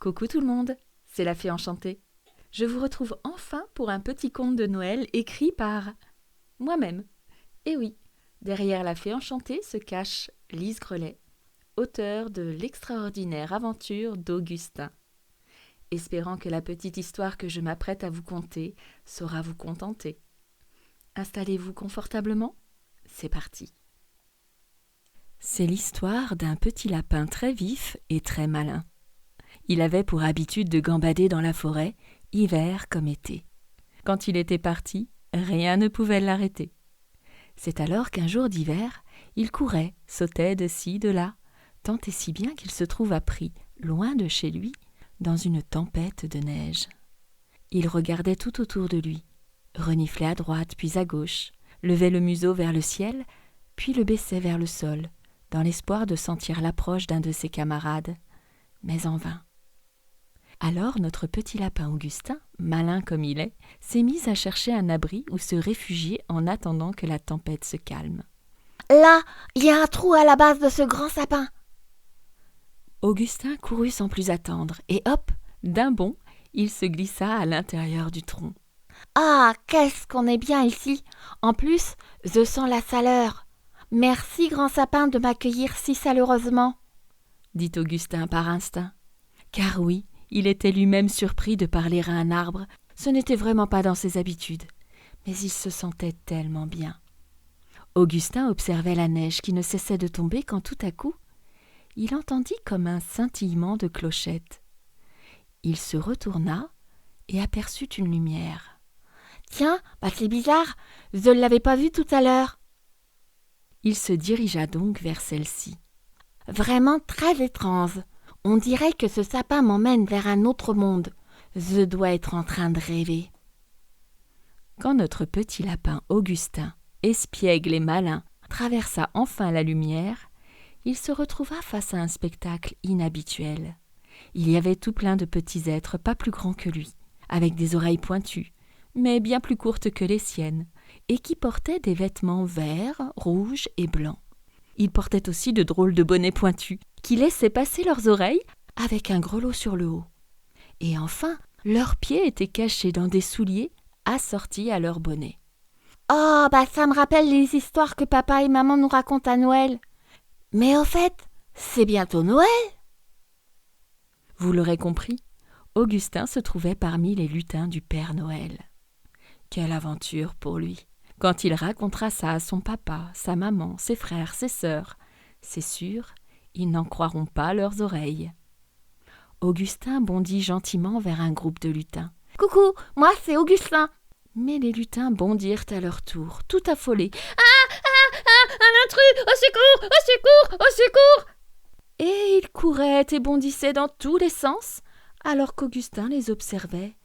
Coucou tout le monde, c'est la Fée Enchantée. Je vous retrouve enfin pour un petit conte de Noël écrit par moi-même. Et oui, derrière la Fée Enchantée se cache Lise Grelet, auteure de l'extraordinaire aventure d'Augustin. Espérant que la petite histoire que je m'apprête à vous conter saura vous contenter. Installez-vous confortablement, c'est parti. C'est l'histoire d'un petit lapin très vif et très malin. Il avait pour habitude de gambader dans la forêt, hiver comme été. Quand il était parti, rien ne pouvait l'arrêter. C'est alors qu'un jour d'hiver, il courait, sautait de ci, de là, tant et si bien qu'il se trouva pris, loin de chez lui, dans une tempête de neige. Il regardait tout autour de lui, reniflait à droite puis à gauche, levait le museau vers le ciel, puis le baissait vers le sol, dans l'espoir de sentir l'approche d'un de ses camarades, mais en vain. Alors notre petit lapin Augustin, malin comme il est, s'est mis à chercher un abri où se réfugier en attendant que la tempête se calme. Là, il y a un trou à la base de ce grand sapin. Augustin courut sans plus attendre, et hop, d'un bond, il se glissa à l'intérieur du tronc. Ah, qu'est-ce qu'on est bien ici. En plus, je sens la chaleur. Merci, grand sapin, de m'accueillir si chaleureusement, dit Augustin par instinct. Car oui, il était lui-même surpris de parler à un arbre, ce n'était vraiment pas dans ses habitudes, mais il se sentait tellement bien. Augustin observait la neige qui ne cessait de tomber quand tout à coup, il entendit comme un scintillement de clochettes. Il se retourna et aperçut une lumière. Tiens, c'est bizarre, je ne l'avais pas vue tout à l'heure. Il se dirigea donc vers celle-ci. Vraiment très étrange. On dirait que ce sapin m'emmène vers un autre monde. Je dois être en train de rêver. Quand notre petit lapin Augustin, espiègle et malin, traversa enfin la lumière, il se retrouva face à un spectacle inhabituel. Il y avait tout plein de petits êtres pas plus grands que lui, avec des oreilles pointues, mais bien plus courtes que les siennes, et qui portaient des vêtements verts, rouges et blancs. Ils portaient aussi de drôles de bonnets pointus, qui laissaient passer leurs oreilles avec un grelot sur le haut. Et enfin, leurs pieds étaient cachés dans des souliers assortis à leurs bonnets. Oh, ça me rappelle les histoires que papa et maman nous racontent à Noël. Mais au fait, c'est bientôt Noël. Vous l'aurez compris, Augustin se trouvait parmi les lutins du Père Noël. Quelle aventure pour lui! Quand il racontera ça à son papa, sa maman, ses frères, ses sœurs, c'est sûr, ils n'en croiront pas leurs oreilles. Augustin bondit gentiment vers un groupe de lutins. « Coucou, moi c'est Augustin !» Mais les lutins bondirent à leur tour, tout affolés. « Un intrus! Au secours! Au secours! Au secours !» Et ils couraient et bondissaient dans tous les sens, alors qu'Augustin les observait,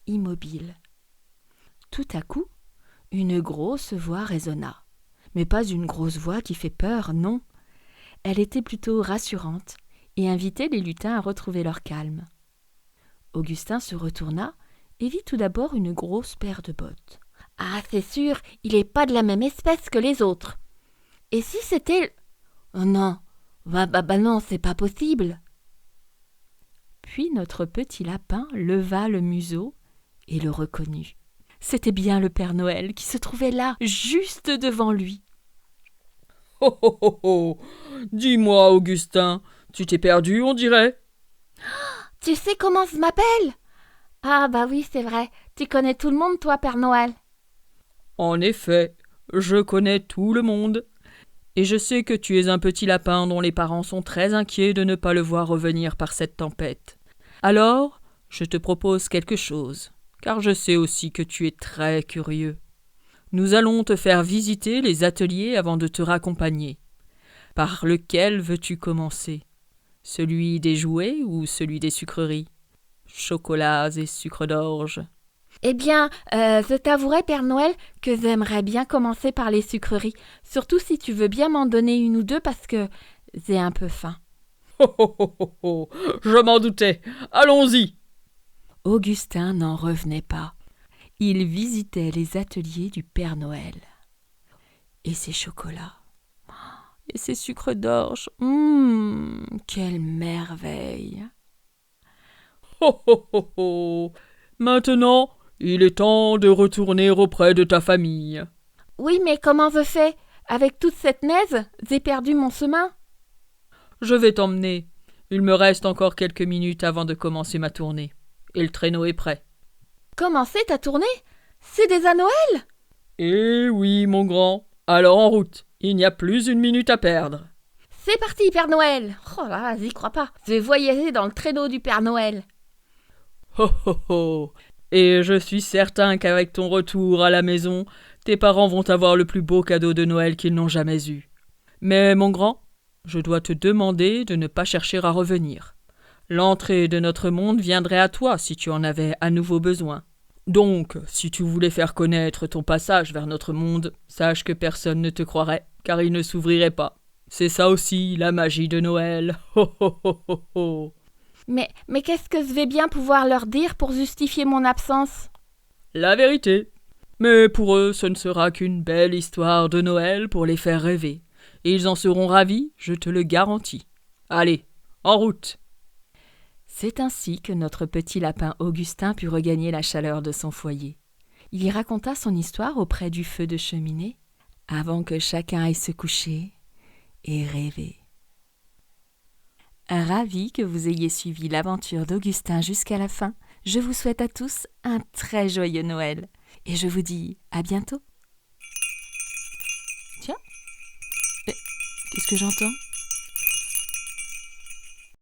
immobile. Tout à coup, une grosse voix résonna. Mais pas une grosse voix qui fait peur, non. Elle était plutôt rassurante et invitait les lutins à retrouver leur calme. Augustin se retourna et vit tout d'abord une grosse paire de bottes. « Ah, c'est sûr, il n'est pas de la même espèce que les autres. Et si c'était... Oh non, non, c'est pas possible. » Puis notre petit lapin leva le museau et le reconnut. C'était bien le Père Noël qui se trouvait là, juste devant lui. « Oh, oh, oh, oh. Dis-moi, Augustin, tu t'es perdu, on dirait. »« Tu sais comment je m'appelle ? » ?»« Ah oui, c'est vrai, tu connais tout le monde, toi, Père Noël. » »« En effet, je connais tout le monde. Et je sais que tu es un petit lapin dont les parents sont très inquiets de ne pas le voir revenir par cette tempête. Alors, je te propose quelque chose, car je sais aussi que tu es très curieux. Nous allons te faire visiter les ateliers avant de te raccompagner. Par lequel veux-tu commencer ? Celui des jouets ou celui des sucreries ? Chocolats et sucre d'orge. » ?»« Eh bien, je t'avouerai, Père Noël, que j'aimerais bien commencer par les sucreries, surtout si tu veux bien m'en donner une ou deux parce que j'ai un peu faim. » »« Oh, oh, oh, oh, oh. Je m'en doutais. Allons-y !» Augustin n'en revenait pas. Il visitait les ateliers du Père Noël. Et ses chocolats, et ses sucres d'orge, quelle merveille! Ho ho ho ho. Maintenant, il est temps de retourner auprès de ta famille. Oui, mais comment je fais? Avec toute cette neige, j'ai perdu mon chemin. Je vais t'emmener. Il me reste encore quelques minutes avant de commencer ma tournée. Et le traîneau est prêt. Commencer ta tournée? C'est déjà Noël? Eh oui, mon grand. Alors en route. Il n'y a plus une minute à perdre. C'est parti, Père Noël. Oh là, j'y crois pas. Je vais voyager dans le traîneau du Père Noël. Ho ho ho. Et je suis certain qu'avec ton retour à la maison, tes parents vont avoir le plus beau cadeau de Noël qu'ils n'ont jamais eu. Mais mon grand, je dois te demander de ne pas chercher à revenir. L'entrée de notre monde viendrait à toi si tu en avais à nouveau besoin. Donc, si tu voulais faire connaître ton passage vers notre monde, sache que personne ne te croirait, car il ne s'ouvrirait pas. C'est ça aussi, la magie de Noël. Ho ho ho ho ho. Mais qu'est-ce que je vais bien pouvoir leur dire pour justifier mon absence? La vérité. Mais pour eux, ce ne sera qu'une belle histoire de Noël pour les faire rêver. Et ils en seront ravis, je te le garantis. Allez, en route. C'est ainsi que notre petit lapin Augustin put regagner la chaleur de son foyer. Il y raconta son histoire auprès du feu de cheminée, avant que chacun aille se coucher et rêver. Ravi que vous ayez suivi l'aventure d'Augustin jusqu'à la fin, je vous souhaite à tous un très joyeux Noël et je vous dis à bientôt. Tiens, qu'est-ce que j'entends ?